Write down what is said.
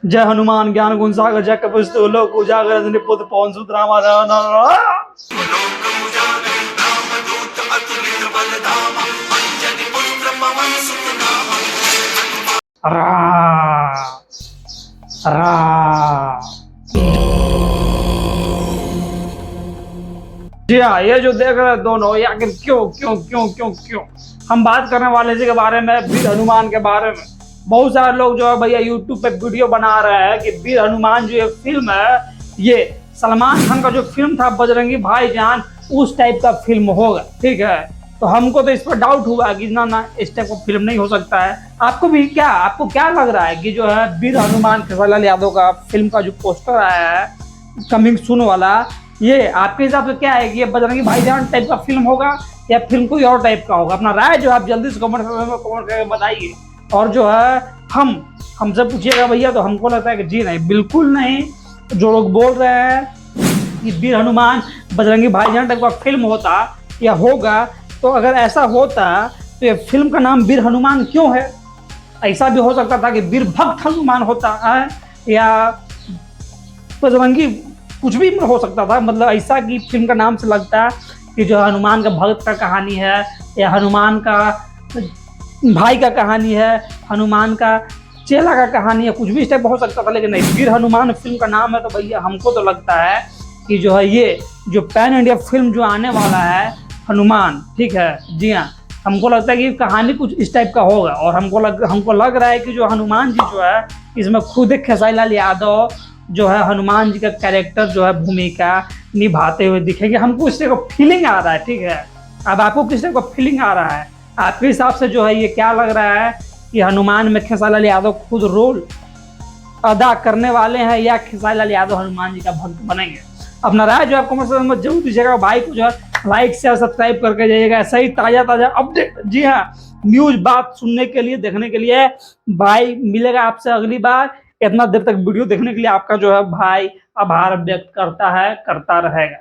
जय हनुमान ज्ञान गुण सागर जय कपिस्तु लोक उजागर निपुत पवन सुत रामा जी हाँ, ये जो देख रहे हैं दोनों, ये आखिर क्यों क्यों क्यों क्यों क्यों हम बात करने वाले जी के बारे में, वीर हनुमान के बारे में। बहुत सारे लोग जो है भैया यूट्यूब पे वीडियो बना रहे हैं कि वीर हनुमान जो ये फिल्म है, ये सलमान खान का जो फिल्म था बजरंगी भाईजान, उस टाइप का फिल्म होगा। ठीक है, तो हमको तो इस पर डाउट हुआ कि ना ना इस टाइप का फिल्म नहीं हो सकता है। आपको क्या लग रहा है कि जो है वीर हनुमान खेसारी यादव का फिल्म का जो पोस्टर आया है कमिंग सून वाला, ये आपके हिसाब से क्या है कि ये बजरंगी भाईजान टाइप का फिल्म होगा या फिल्म कोई और टाइप का होगा? अपना राय जो आप जल्दी से कमेंट करके बताइए। और जो है हमसे पूछिएगा भैया, तो हमको लगता है कि जी नहीं, बिल्कुल नहीं। जो लोग बोल रहे हैं कि वीर हनुमान बजरंगी भाईजान टाइप का फिल्म होता या होगा, तो अगर ऐसा होता तो ये फिल्म का नाम वीर हनुमान क्यों है? ऐसा भी हो सकता था कि वीर भक्त हनुमान होता है, या बजरंगी, कुछ भी हो सकता था। मतलब ऐसा कि फिल्म का नाम से लगता है कि जो हनुमान का भक्त का कहानी है, या हनुमान का भाई का कहानी है, हनुमान का चेला का कहानी है, कुछ भी इस टाइप हो सकता था। लेकिन नहीं, वीर हनुमान फिल्म का नाम है, तो भैया हमको तो लगता है कि जो है ये जो पैन इंडिया फिल्म जो आने वाला है हनुमान, ठीक है, जी हाँ, हमको लगता है कि कहानी कुछ इस टाइप का होगा। और हमको लग रहा है कि जो हनुमान जी जो है इसमें खुद खेसारी लाल यादव जो है हनुमान जी का कैरेक्टर जो है भूमिका निभाते हुए दिखेंगे। हमको इससे को फीलिंग आ रहा है। ठीक है, अब आपको किस टाइप का फीलिंग आ रहा है? आपके हिसाब से जो है ये क्या लग रहा है कि हनुमान में खेसारी लाल यादव खुद रोल अदा करने वाले हैं, या खेसारी लाल यादव हनुमान जी का भक्त बनेंगे? अपना राय जो है कमेंट सेक्शन में जरूर दीजिएगा। भाई को जो है लाइक शेयर सब्सक्राइब करके जाइएगा। ऐसा ही ताजा ताजा अपडेट, जी हाँ, न्यूज बात सुनने के लिए, देखने के लिए भाई मिलेगा आपसे अगली बार। इतना देर तक वीडियो देखने के लिए आपका जो है भाई आभार व्यक्त करता है, करता रहेगा।